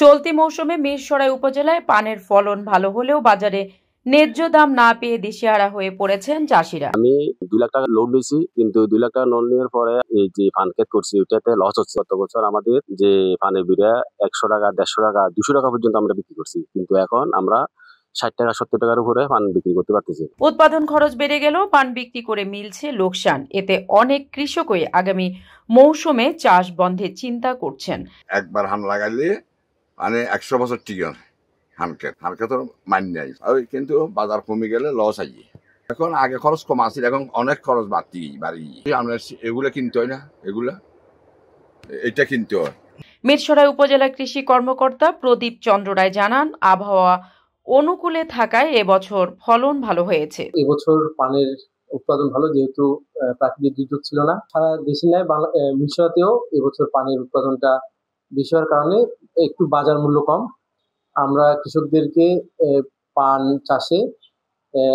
চলতি মৌসুমে মিরসরাই উপজেলায় পানের ফলন ভালো হলেও বাজারে ন্যায্য দাম না পেয়ে দিশেহারা হয়ে পড়েছেন চাষিরা। আমি 2 লাখ টাকা লোন নিয়েছি, কিন্তু 2 লাখ টাকা লোন নেওয়ার পরে এই যে পান ক্ষেত করছি ওইটাতে লস হচ্ছে। গত বছর আমাদের যে পানের বিড়া 100 টাকা, 150 টাকা, 200 টাকা পর্যন্ত আমরা বিক্রি করছি, কিন্তু এখন আমরা 60 টাকা 70 টাকার উপরে পান বিক্রি করতে পারতেছি। উৎপাদন খরচ বেড়ে গেলেও পান বিক্রি করে মিলছে লোকসান। এতে অনেক কৃষকই আগামী মৌসুমে চাষ বন্ধের চিন্তা করছেন। একবার ধান লাগাইলে মানে 100 বছর টিকে ধানকে মান নাই, কিন্তু বাজার কমে গেলে লস আই। এখন আগে খরচ কম আছিল, এখন অনেক খরচ বাড়ি। আমরা এগুলো কিনতে হয় না, এটা কিনতে হয়। মিরসরাই উপজেলা কৃষি কর্মকর্তা প্রদীপ চন্দ্র রায় জানান, আবহাওয়া অনুকূলে থাকায় এবছর ফলন ভালো হয়েছে। এবছর পানের উৎপাদন ভালো, যেহেতু প্রাকৃতিক দুর্যোগ ছিল না। সারা দেশে নয়, মিরসরাইতেও এবছর পানের উৎপাদনটা বেশি হওয়ার কারণে একটু বাজার মূল্য কম। আমরা কৃষকদেরকে পান চাষে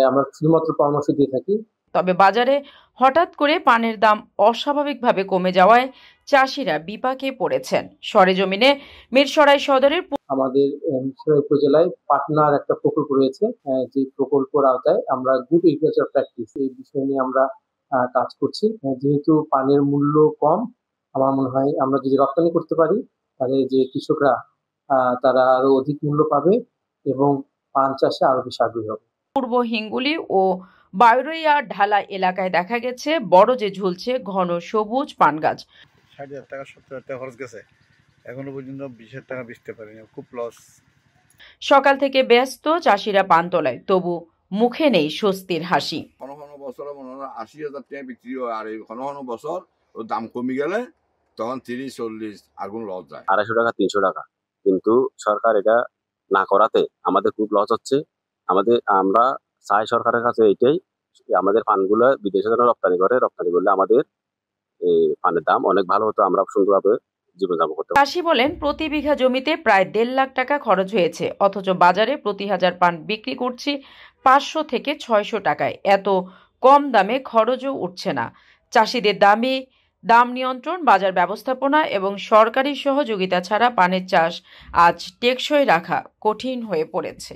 আমরা শুধুমাত্র পরামর্শ দিয়ে থাকি। তবে বাজারে হঠাৎ করে পানের দাম অস্বাভাবিকভাবে কমে যাওয়ায় চাষিরা বিপাকে পড়েছেন। সরেজমিনে মিরসরাই সদরের আমাদের মিরসরাই উপজেলায় পাটনার একটা প্রকল্প রয়েছে, যে প্রকল্পের আওতায় আমরা গুড এগ্রিকালচার প্র্যাকটিস এই বিষয় নিয়ে আমরা কাজ করছি। যেহেতু পানের মূল্য কম, আমার মনে হয় আমরা যদি রপ্তানি করতে পারি তাহলে যে কৃষকরা তারা আরো অধিক মূল্য পাবে এবং পান চাষে আরো বেশি আগ্রহী হবে। পূর্ব হিঙ্গুলি ও বায়রইয়া ঢালা এলাকায় দেখা গেছে বড় যে ঝুলছে ঘন সবুজ পান গাছ। 60,000 টাকা 70,000 টাকা খরচ গেছে, এখনো পর্যন্ত 20,000 টাকা বেচতে পারিনি, খুব লস। সকাল থেকে ব্যস্ত চাষিরা পান তোলায়, তবু মুখে নেই স্বস্তির হাসি। কোনো বছর মনে হয় 80,000 টাকা বিক্রি হয়, আর এই কোনো বছর ওর দাম কমে গেলে তখন 30-40 আগুন লস যায়, 250 টাকা 300 টাকা। কিন্তু সরকার এটা না করাতে আমাদের খুব লস হচ্ছে। আমরা চাই সরকারের কাছে এইটাই, আমাদের পানগুলো বিদেশে যেন রপ্তানি করলে আমাদের এই পানের দাম অনেক ভালো হতো, আমরা সুন্দরভাবে জীবনযাপন করতে। চাষি বলেন, প্রতি বিঘা জমিতে প্রায় 1.5 লাখ টাকা খরচ হয়েছে, অথচ বাজারে প্রতি হাজার পান বিক্রি করছি 500 থেকে 600 টাকায়। এত কম দামে খরচও উঠছে না। চাষিদের দাম নিয়ন্ত্রণ, বাজার ব্যবস্থাপনা এবং সরকারি সহযোগিতা ছাড়া পানের চাষ আজ টেকসই রাখা কঠিন হয়ে পড়েছে।